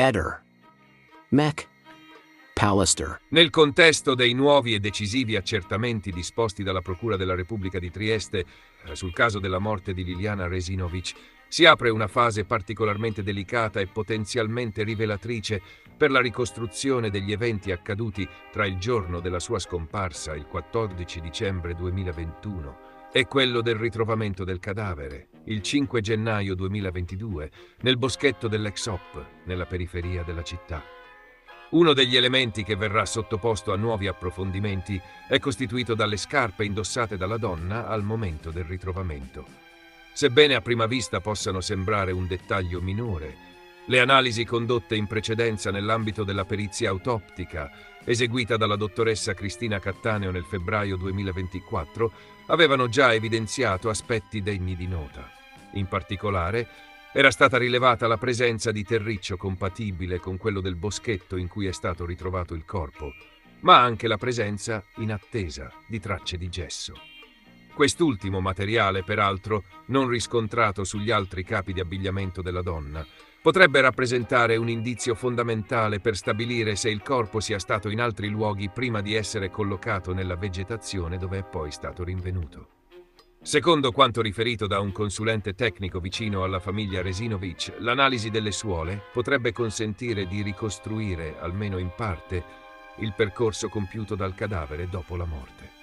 Eder. Mech. Pallister. Nel contesto dei nuovi e decisivi accertamenti disposti dalla Procura della Repubblica di Trieste sul caso della morte di Liliana Resinovic, si apre una fase particolarmente delicata e potenzialmente rivelatrice per la ricostruzione degli eventi accaduti tra il giorno della sua scomparsa, il 14 dicembre 2021, e quello del ritrovamento del cadavere, il 5 gennaio 2022, nel boschetto dell'ex Op, nella periferia della città. Uno degli elementi che verrà sottoposto a nuovi approfondimenti è costituito dalle scarpe indossate dalla donna al momento del ritrovamento. Sebbene a prima vista possano sembrare un dettaglio minore, le analisi condotte in precedenza nell'ambito della perizia autoptica, eseguita dalla dottoressa Cristina Cattaneo nel febbraio 2024, avevano già evidenziato aspetti degni di nota. In particolare, era stata rilevata la presenza di terriccio compatibile con quello del boschetto in cui è stato ritrovato il corpo, ma anche la presenza, in attesa, di tracce di gesso. Quest'ultimo materiale, peraltro, non riscontrato sugli altri capi di abbigliamento della donna, potrebbe rappresentare un indizio fondamentale per stabilire se il corpo sia stato in altri luoghi prima di essere collocato nella vegetazione dove è poi stato rinvenuto. Secondo quanto riferito da un consulente tecnico vicino alla famiglia Resinovic, l'analisi delle suole potrebbe consentire di ricostruire, almeno in parte, il percorso compiuto dal cadavere dopo la morte.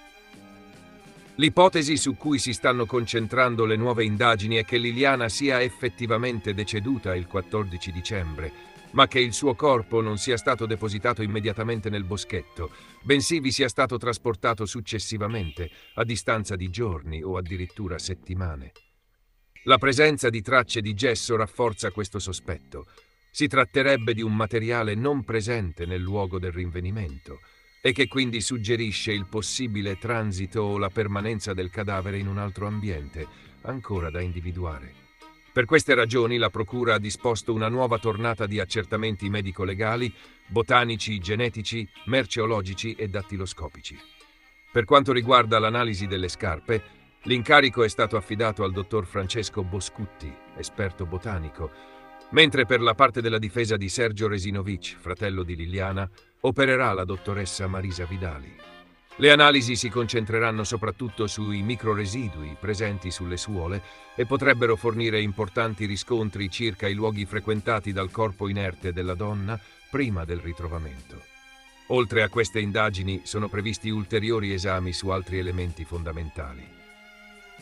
L'ipotesi su cui si stanno concentrando le nuove indagini è che Liliana sia effettivamente deceduta il 14 dicembre, ma che il suo corpo non sia stato depositato immediatamente nel boschetto, bensì vi sia stato trasportato successivamente, a distanza di giorni o addirittura settimane. La presenza di tracce di gesso rafforza questo sospetto. Si tratterebbe di un materiale non presente nel luogo del rinvenimento e che quindi suggerisce il possibile transito o la permanenza del cadavere in un altro ambiente, ancora da individuare. Per queste ragioni la Procura ha disposto una nuova tornata di accertamenti medico-legali, botanici, genetici, merceologici e dattiloscopici. Per quanto riguarda l'analisi delle scarpe, l'incarico è stato affidato al dottor Francesco Boscutti, esperto botanico, mentre per la parte della difesa di Sergio Resinovic, fratello di Liliana, opererà la dottoressa Marisa Vidali. Le analisi si concentreranno soprattutto sui microresidui presenti sulle suole e potrebbero fornire importanti riscontri circa i luoghi frequentati dal corpo inerte della donna prima del ritrovamento. Oltre a queste indagini sono previsti ulteriori esami su altri elementi fondamentali.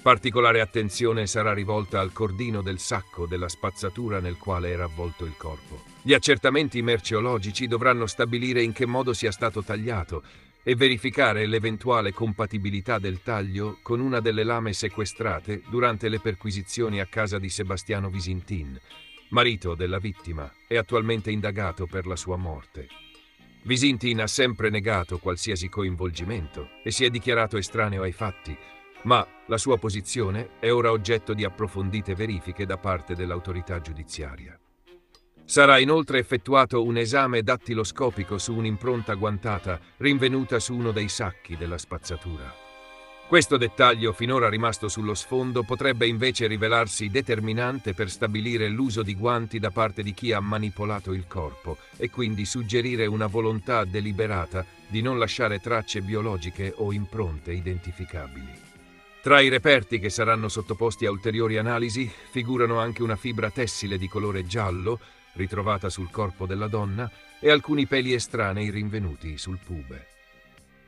Particolare attenzione sarà rivolta al cordino del sacco della spazzatura nel quale era avvolto il corpo. Gli accertamenti merceologici dovranno stabilire in che modo sia stato tagliato e verificare l'eventuale compatibilità del taglio con una delle lame sequestrate durante le perquisizioni a casa di Sebastiano Visintin, marito della vittima e attualmente indagato per la sua morte. Visintin ha sempre negato qualsiasi coinvolgimento e si è dichiarato estraneo ai fatti, ma la sua posizione è ora oggetto di approfondite verifiche da parte dell'autorità giudiziaria. Sarà inoltre effettuato un esame dattiloscopico su un'impronta guantata rinvenuta su uno dei sacchi della spazzatura. Questo dettaglio, finora rimasto sullo sfondo, potrebbe invece rivelarsi determinante per stabilire l'uso di guanti da parte di chi ha manipolato il corpo e quindi suggerire una volontà deliberata di non lasciare tracce biologiche o impronte identificabili. Tra i reperti che saranno sottoposti a ulteriori analisi figurano anche una fibra tessile di colore giallo ritrovata sul corpo della donna e alcuni peli estranei rinvenuti sul pube.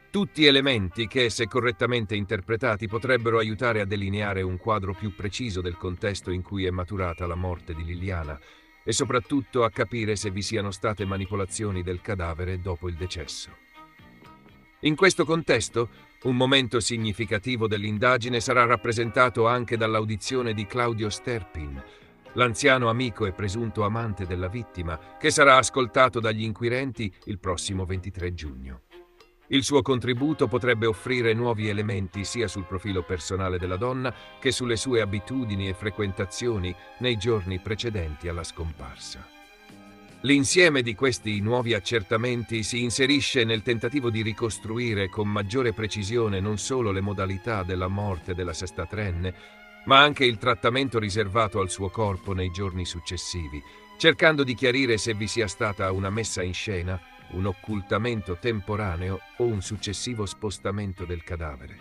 Tutti elementi che, se correttamente interpretati, potrebbero aiutare a delineare un quadro più preciso del contesto in cui è maturata la morte di Liliana e soprattutto a capire se vi siano state manipolazioni del cadavere dopo il decesso. In questo contesto, un momento significativo dell'indagine sarà rappresentato anche dall'audizione di Claudio Sterpin, l'anziano amico e presunto amante della vittima, che sarà ascoltato dagli inquirenti il prossimo 23 giugno. Il suo contributo potrebbe offrire nuovi elementi sia sul profilo personale della donna che sulle sue abitudini e frequentazioni nei giorni precedenti alla scomparsa. L'insieme di questi nuovi accertamenti si inserisce nel tentativo di ricostruire con maggiore precisione non solo le modalità della morte della 63enne, ma anche il trattamento riservato al suo corpo nei giorni successivi, cercando di chiarire se vi sia stata una messa in scena, un occultamento temporaneo o un successivo spostamento del cadavere.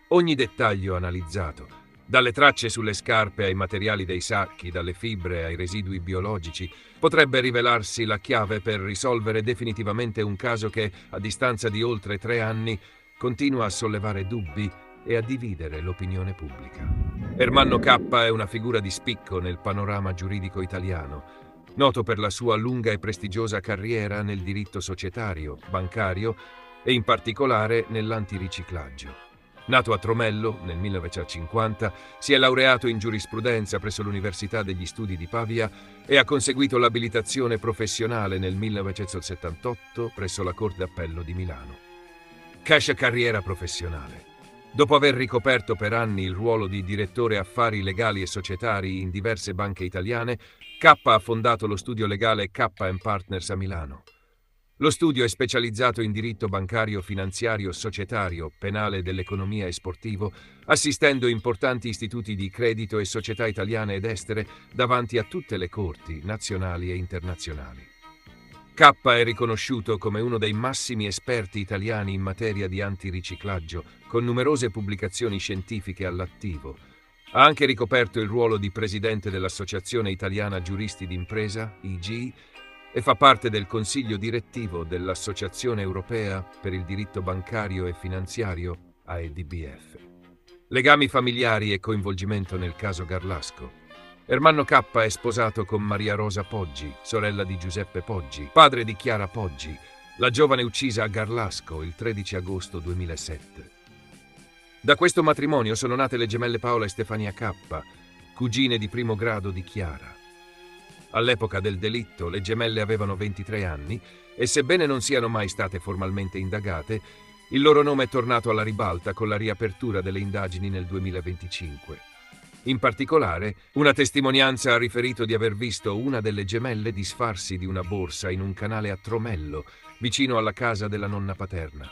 Ogni dettaglio analizzato, dalle tracce sulle scarpe ai materiali dei sacchi, dalle fibre ai residui biologici, potrebbe rivelarsi la chiave per risolvere definitivamente un caso che, a distanza di oltre 3 anni, continua a sollevare dubbi e a dividere l'opinione pubblica. Ermanno K è una figura di spicco nel panorama giuridico italiano, noto per la sua lunga e prestigiosa carriera nel diritto societario, bancario e in particolare nell'antiriciclaggio. Nato a Tromello nel 1950, si è laureato in giurisprudenza presso l'Università degli Studi di Pavia e ha conseguito l'abilitazione professionale nel 1978 presso la Corte d'Appello di Milano. Cash carriera professionale. Dopo aver ricoperto per anni il ruolo di direttore affari legali e societari in diverse banche italiane, K ha fondato lo studio legale K & Partners a Milano. Lo studio è specializzato in diritto bancario, finanziario, societario, penale dell'economia e sportivo, assistendo importanti istituti di credito e società italiane ed estere davanti a tutte le corti, nazionali e internazionali. K è riconosciuto come uno dei massimi esperti italiani in materia di antiriciclaggio, con numerose pubblicazioni scientifiche all'attivo. Ha anche ricoperto il ruolo di presidente dell'Associazione Italiana Giuristi d'Impresa, IGI, e fa parte del consiglio direttivo dell'Associazione Europea per il Diritto Bancario e Finanziario, AEDBF. Legami familiari e coinvolgimento nel caso Garlasco. Ermanno K è sposato con Maria Rosa Poggi, sorella di Giuseppe Poggi, padre di Chiara Poggi, la giovane uccisa a Garlasco il 13 agosto 2007. Da questo matrimonio sono nate le gemelle Paola e Stefania K, cugine di primo grado di Chiara. All'epoca del delitto le gemelle avevano 23 anni e, sebbene non siano mai state formalmente indagate, il loro nome è tornato alla ribalta con la riapertura delle indagini nel 2025. In particolare, una testimonianza ha riferito di aver visto una delle gemelle disfarsi di una borsa in un canale a Tromello, vicino alla casa della nonna paterna.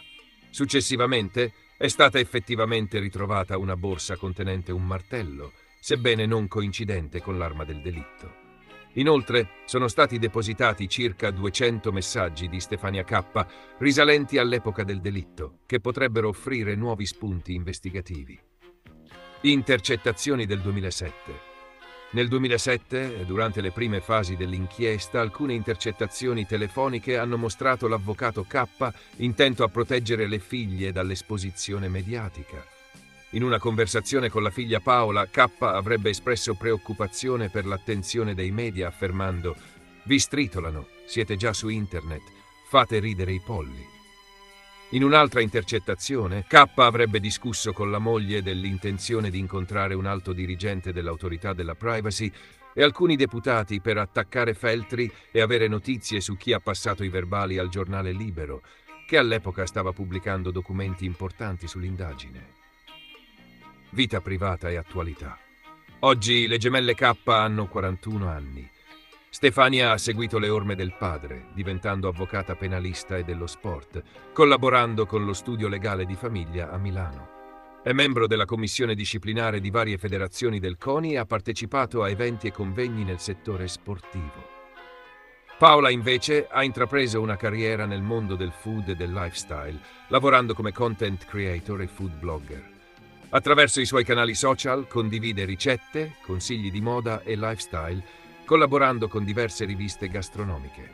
Successivamente è stata effettivamente ritrovata una borsa contenente un martello, sebbene non coincidente con l'arma del delitto. Inoltre, sono stati depositati circa 200 messaggi di Stefania K risalenti all'epoca del delitto, che potrebbero offrire nuovi spunti investigativi. Intercettazioni del 2007. Nel 2007, durante le prime fasi dell'inchiesta, alcune intercettazioni telefoniche hanno mostrato l'avvocato K intento a proteggere le figlie dall'esposizione mediatica. In una conversazione con la figlia Paola, K avrebbe espresso preoccupazione per l'attenzione dei media affermando: «Vi stritolano, siete già su internet, fate ridere i polli». In un'altra intercettazione, K avrebbe discusso con la moglie dell'intenzione di incontrare un alto dirigente dell'autorità della privacy e alcuni deputati per attaccare Feltri e avere notizie su chi ha passato i verbali al giornale Libero, che all'epoca stava pubblicando documenti importanti sull'indagine. Vita privata e attualità. Oggi le gemelle K hanno 41 anni. Stefania ha seguito le orme del padre, diventando avvocata penalista e dello sport, collaborando con lo studio legale di famiglia a Milano. È membro della commissione disciplinare di varie federazioni del CONI e ha partecipato a eventi e convegni nel settore sportivo. Paola, invece, ha intrapreso una carriera nel mondo del food e del lifestyle, lavorando come content creator e food blogger. Attraverso i suoi canali social condivide ricette, consigli di moda e lifestyle, collaborando con diverse riviste gastronomiche.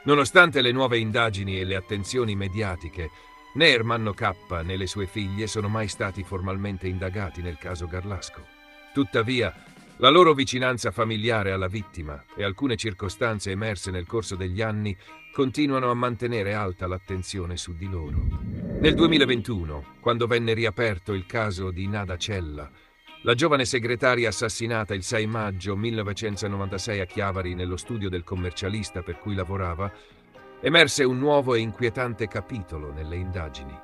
Nonostante le nuove indagini e le attenzioni mediatiche, né Ermanno K né le sue figlie sono mai stati formalmente indagati nel caso Garlasco. Tuttavia, la loro vicinanza familiare alla vittima e alcune circostanze emerse nel corso degli anni continuano a mantenere alta l'attenzione su di loro. Nel 2021, quando venne riaperto il caso di Nada Cella, la giovane segretaria assassinata il 6 maggio 1996 a Chiavari nello studio del commercialista per cui lavorava, emerse un nuovo e inquietante capitolo nelle indagini.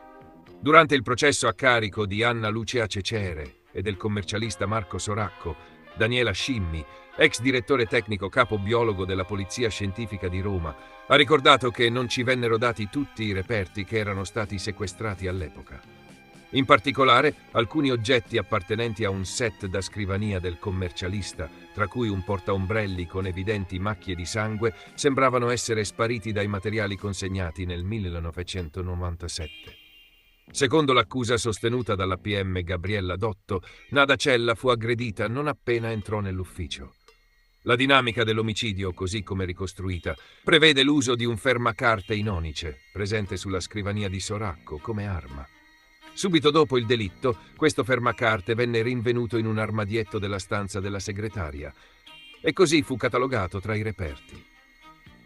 Durante il processo a carico di Anna Lucia Cecere e del commercialista Marco Soracco, Daniela Scimmi, ex direttore tecnico capo biologo della Polizia Scientifica di Roma, ha ricordato che non ci vennero dati tutti i reperti che erano stati sequestrati all'epoca. In particolare, alcuni oggetti appartenenti a un set da scrivania del commercialista, tra cui un portaombrelli con evidenti macchie di sangue, sembravano essere spariti dai materiali consegnati nel 1997. Secondo l'accusa sostenuta dalla PM Gabriella Dotto, Nada Cella fu aggredita non appena entrò nell'ufficio. La dinamica dell'omicidio, così come ricostruita, prevede l'uso di un fermacarte in onice, presente sulla scrivania di Soracco, come arma. Subito dopo il delitto, questo fermacarte venne rinvenuto in un armadietto della stanza della segretaria e così fu catalogato tra i reperti.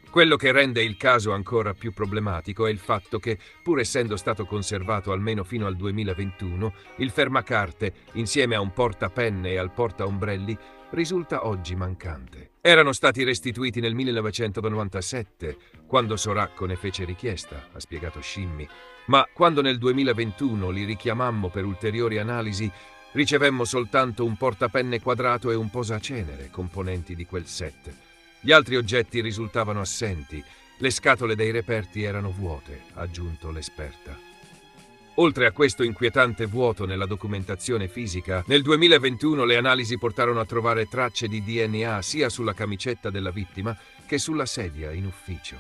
Quello che rende il caso ancora più problematico è il fatto che, pur essendo stato conservato almeno fino al 2021, il fermacarte, insieme a un portapenne e al portaombrelli, risulta oggi mancante. Erano stati restituiti nel 1997, quando Soracco ne fece richiesta, ha spiegato Scimmi, ma quando nel 2021 li richiamammo per ulteriori analisi, ricevemmo soltanto un portapenne quadrato e un posacenere, componenti di quel set. Gli altri oggetti risultavano assenti, le scatole dei reperti erano vuote, ha aggiunto l'esperta. Oltre a questo inquietante vuoto nella documentazione fisica, nel 2021 le analisi portarono a trovare tracce di DNA sia sulla camicetta della vittima che sulla sedia in ufficio.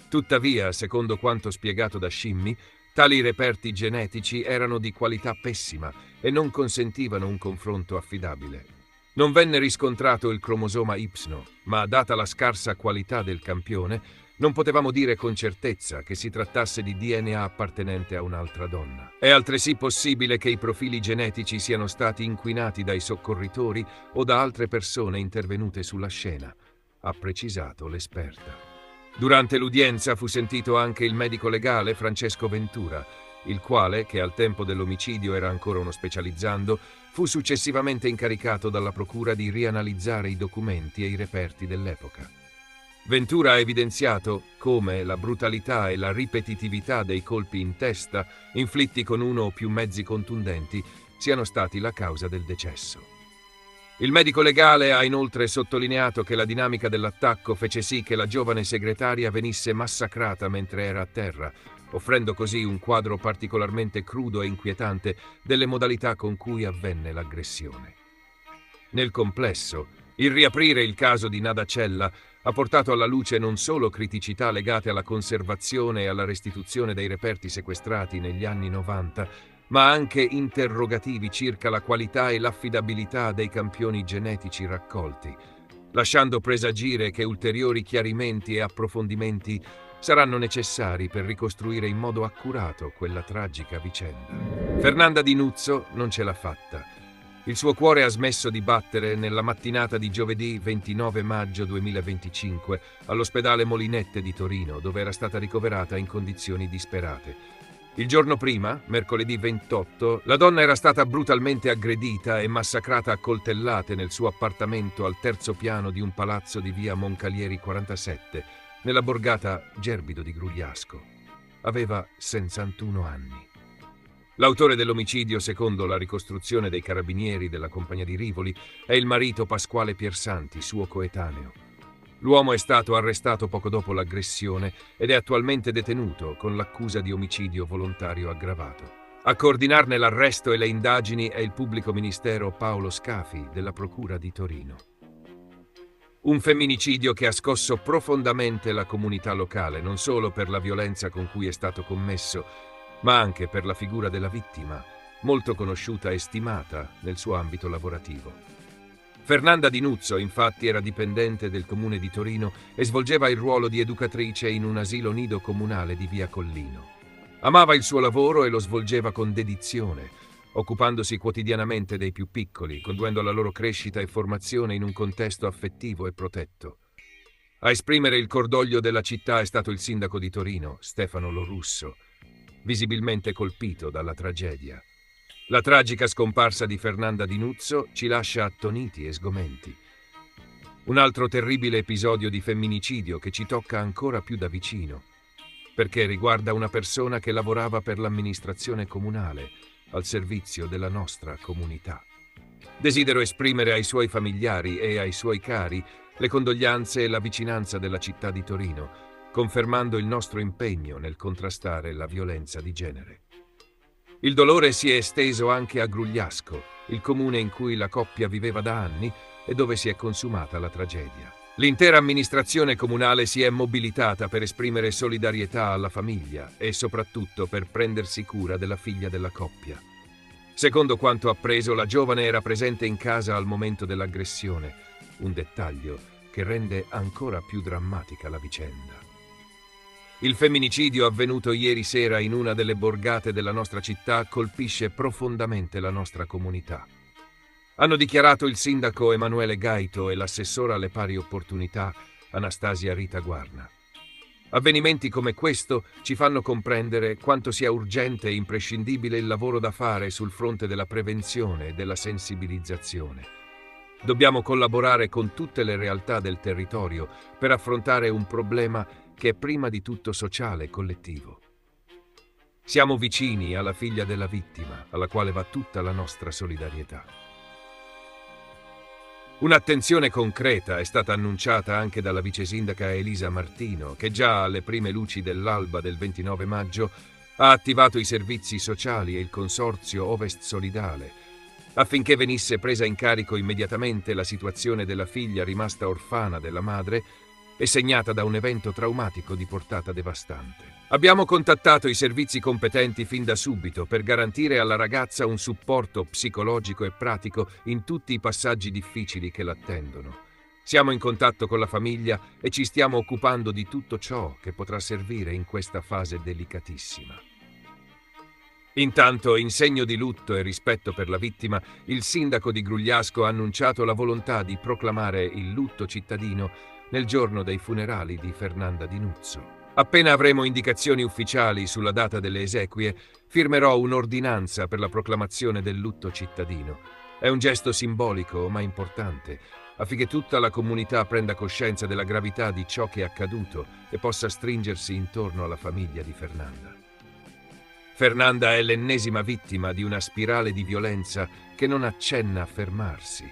Tuttavia, secondo quanto spiegato da Scimmi, tali reperti genetici erano di qualità pessima e non consentivano un confronto affidabile. Non venne riscontrato il cromosoma Y, ma data la scarsa qualità del campione, non potevamo dire con certezza che si trattasse di DNA appartenente a un'altra donna. È altresì possibile che i profili genetici siano stati inquinati dai soccorritori o da altre persone intervenute sulla scena, ha precisato l'esperta. Durante l'udienza fu sentito anche il medico legale Francesco Ventura, il quale, che al tempo dell'omicidio era ancora uno specializzando, fu successivamente incaricato dalla procura di rianalizzare i documenti e i reperti dell'epoca. Ventura ha evidenziato come la brutalità e la ripetitività dei colpi in testa, inflitti con uno o più mezzi contundenti, siano stati la causa del decesso. Il medico legale ha inoltre sottolineato che la dinamica dell'attacco fece sì che la giovane segretaria venisse massacrata mentre era a terra, offrendo così un quadro particolarmente crudo e inquietante delle modalità con cui avvenne l'aggressione. Nel complesso, il riaprire il caso di Nada Cella ha portato alla luce non solo criticità legate alla conservazione e alla restituzione dei reperti sequestrati negli anni 90, ma anche interrogativi circa la qualità e l'affidabilità dei campioni genetici raccolti, lasciando presagire che ulteriori chiarimenti e approfondimenti saranno necessari per ricostruire in modo accurato quella tragica vicenda. Fernanda Di Nuzzo non ce l'ha fatta. Il suo cuore ha smesso di battere nella mattinata di giovedì 29 maggio 2025 all'ospedale Molinette di Torino, dove era stata ricoverata in condizioni disperate. Il giorno prima, mercoledì 28, la donna era stata brutalmente aggredita e massacrata a coltellate nel suo appartamento al terzo piano di un palazzo di via Moncalieri 47, nella borgata Gerbido di Grugliasco. Aveva 61 anni. L'autore dell'omicidio, secondo la ricostruzione dei carabinieri della Compagnia di Rivoli, è il marito Pasquale Piersanti, suo coetaneo. L'uomo è stato arrestato poco dopo l'aggressione ed è attualmente detenuto con l'accusa di omicidio volontario aggravato. A coordinarne l'arresto e le indagini è il pubblico ministero Paolo Scafi della Procura di Torino. Un femminicidio che ha scosso profondamente la comunità locale, non solo per la violenza con cui è stato commesso, ma anche per la figura della vittima, molto conosciuta e stimata nel suo ambito lavorativo. Fernanda Di Nuzzo, infatti, era dipendente del comune di Torino e svolgeva il ruolo di educatrice in un asilo nido comunale di via Collino. Amava il suo lavoro e lo svolgeva con dedizione, occupandosi quotidianamente dei più piccoli, conduendo la loro crescita e formazione in un contesto affettivo e protetto. A esprimere il cordoglio della città è stato il sindaco di Torino, Stefano Lorusso, visibilmente colpito dalla tragedia. La tragica scomparsa di Fernanda Di Nuzzo ci lascia attoniti e sgomenti. Un altro terribile episodio di femminicidio che ci tocca ancora più da vicino, perché riguarda una persona che lavorava per l'amministrazione comunale, al servizio della nostra comunità. Desidero esprimere ai suoi familiari e ai suoi cari le condoglianze e la vicinanza della città di Torino, confermando il nostro impegno nel contrastare la violenza di genere. Il dolore si è esteso anche a Grugliasco, il comune in cui la coppia viveva da anni e dove si è consumata la tragedia. L'intera amministrazione comunale si è mobilitata per esprimere solidarietà alla famiglia e soprattutto per prendersi cura della figlia della coppia. Secondo quanto appreso, la giovane era presente in casa al momento dell'aggressione, un dettaglio che rende ancora più drammatica la vicenda. Il femminicidio avvenuto ieri sera in una delle borgate della nostra città colpisce profondamente la nostra comunità. Hanno dichiarato il sindaco Emanuele Gaito e l'assessora alle pari opportunità Anastasia Rita Guarna. Avvenimenti come questo ci fanno comprendere quanto sia urgente e imprescindibile il lavoro da fare sul fronte della prevenzione e della sensibilizzazione. Dobbiamo collaborare con tutte le realtà del territorio per affrontare un problema che è prima di tutto sociale e collettivo. Siamo vicini alla figlia della vittima, alla quale va tutta la nostra solidarietà. Un'attenzione concreta è stata annunciata anche dalla vicesindaca Elisa Martino, che già alle prime luci dell'alba del 29 maggio ha attivato i servizi sociali e il consorzio Ovest Solidale, affinché venisse presa in carico immediatamente la situazione della figlia rimasta orfana della madre e segnata da un evento traumatico di portata devastante. Abbiamo contattato i servizi competenti fin da subito per garantire alla ragazza un supporto psicologico e pratico in tutti i passaggi difficili che l'attendono. Siamo in contatto con la famiglia e ci stiamo occupando di tutto ciò che potrà servire in questa fase delicatissima. Intanto, in segno di lutto e rispetto per la vittima, il sindaco di Grugliasco ha annunciato la volontà di proclamare il lutto cittadino nel giorno dei funerali di Fernanda Di Nuzzo. Appena avremo indicazioni ufficiali sulla data delle esequie, firmerò un'ordinanza per la proclamazione del lutto cittadino. È un gesto simbolico ma importante, affinché tutta la comunità prenda coscienza della gravità di ciò che è accaduto e possa stringersi intorno alla famiglia di Fernanda. Fernanda è l'ennesima vittima di una spirale di violenza che non accenna a fermarsi.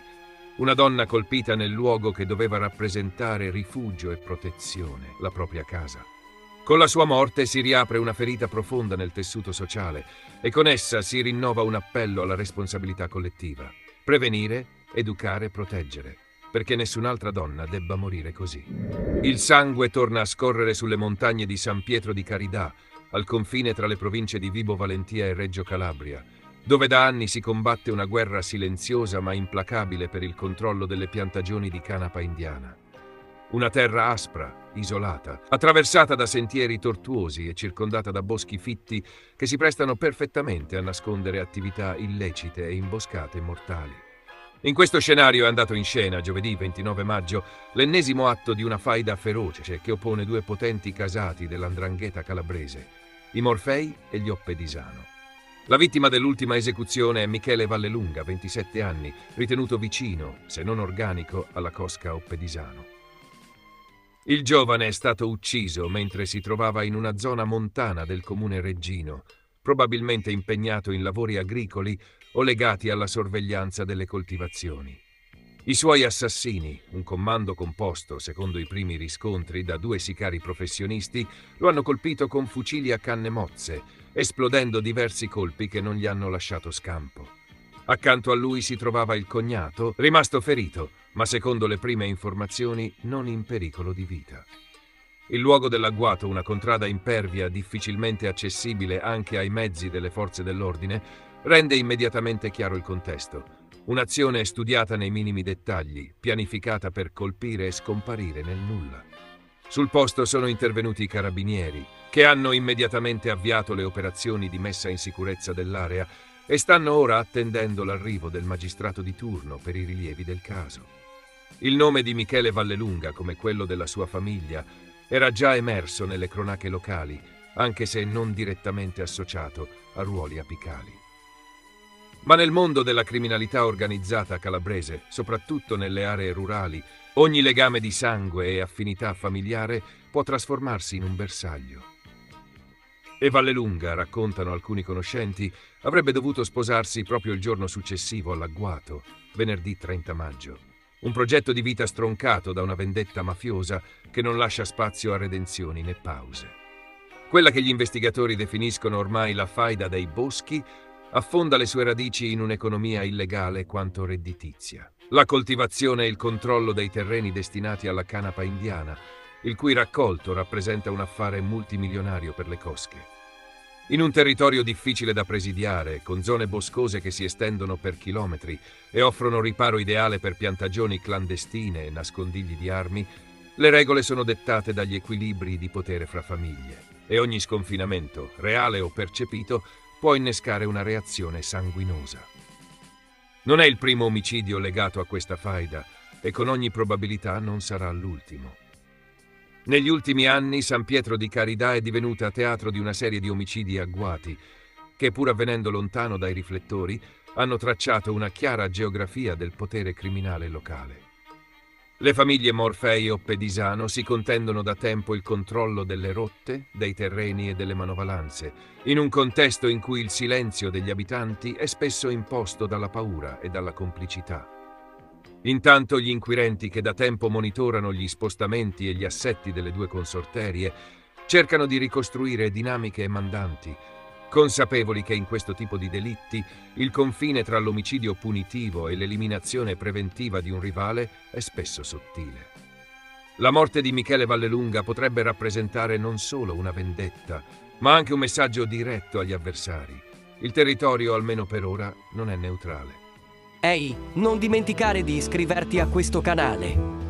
Una donna colpita nel luogo che doveva rappresentare rifugio e protezione, la propria casa. Con la sua morte si riapre una ferita profonda nel tessuto sociale e con essa si rinnova un appello alla responsabilità collettiva. Prevenire, educare, proteggere, perché nessun'altra donna debba morire così. Il sangue torna a scorrere sulle montagne di San Pietro di Caridà, al confine tra le province di Vibo Valentia e Reggio Calabria, dove da anni si combatte una guerra silenziosa ma implacabile per il controllo delle piantagioni di canapa indiana. Una terra aspra, isolata, attraversata da sentieri tortuosi e circondata da boschi fitti che si prestano perfettamente a nascondere attività illecite e imboscate mortali. In questo scenario è andato in scena, giovedì 29 maggio, l'ennesimo atto di una faida feroce che oppone due potenti casati dell''ndrangheta calabrese, i Morfei e gli Oppedisano. La vittima dell'ultima esecuzione è Michele Vallelunga, 27 anni, ritenuto vicino, se non organico, alla cosca Oppedisano. Il giovane è stato ucciso mentre si trovava in una zona montana del comune reggino, probabilmente impegnato in lavori agricoli o legati alla sorveglianza delle coltivazioni. I suoi assassini, un commando composto, secondo i primi riscontri, da 2 sicari professionisti, lo hanno colpito con fucili a canne mozze, esplodendo diversi colpi che non gli hanno lasciato scampo. Accanto a lui si trovava il cognato, rimasto ferito, ma secondo le prime informazioni non in pericolo di vita. Il luogo dell'agguato, una contrada impervia difficilmente accessibile anche ai mezzi delle forze dell'ordine, rende immediatamente chiaro il contesto. Un'azione studiata nei minimi dettagli, pianificata per colpire e scomparire nel nulla. Sul posto sono intervenuti i carabinieri, che hanno immediatamente avviato le operazioni di messa in sicurezza dell'area e stanno ora attendendo l'arrivo del magistrato di turno per i rilievi del caso. Il nome di Michele Vallelunga, come quello della sua famiglia, era già emerso nelle cronache locali, anche se non direttamente associato a ruoli apicali. Ma nel mondo della criminalità organizzata calabrese, soprattutto nelle aree rurali, ogni legame di sangue e affinità familiare può trasformarsi in un bersaglio. E Vallelunga, raccontano alcuni conoscenti, avrebbe dovuto sposarsi proprio il giorno successivo all'agguato, venerdì 30 maggio. Un progetto di vita stroncato da una vendetta mafiosa che non lascia spazio a redenzioni né pause. Quella che gli investigatori definiscono ormai la faida dei boschi affonda le sue radici in un'economia illegale quanto redditizia. La coltivazione e il controllo dei terreni destinati alla canapa indiana, il cui raccolto rappresenta un affare multimilionario per le cosche. In un territorio difficile da presidiare, con zone boscose che si estendono per chilometri e offrono riparo ideale per piantagioni clandestine e nascondigli di armi, le regole sono dettate dagli equilibri di potere fra famiglie e ogni sconfinamento, reale o percepito, può innescare una reazione sanguinosa. Non è il primo omicidio legato a questa faida e con ogni probabilità non sarà l'ultimo. Negli ultimi anni San Pietro di Caridà è divenuta teatro di una serie di omicidi agguati che, pur avvenendo lontano dai riflettori, hanno tracciato una chiara geografia del potere criminale locale. Le famiglie Morfei o Pedisano si contendono da tempo il controllo delle rotte, dei terreni e delle manovalanze, in un contesto in cui il silenzio degli abitanti è spesso imposto dalla paura e dalla complicità. Intanto gli inquirenti, che da tempo monitorano gli spostamenti e gli assetti delle due consorterie, cercano di ricostruire dinamiche mandanti, consapevoli che in questo tipo di delitti il confine tra l'omicidio punitivo e l'eliminazione preventiva di un rivale è spesso sottile. La morte di Michele Vallelunga potrebbe rappresentare non solo una vendetta, ma anche un messaggio diretto agli avversari. Il territorio, almeno per ora, non è neutrale. Ehi, non dimenticare di iscriverti a questo canale.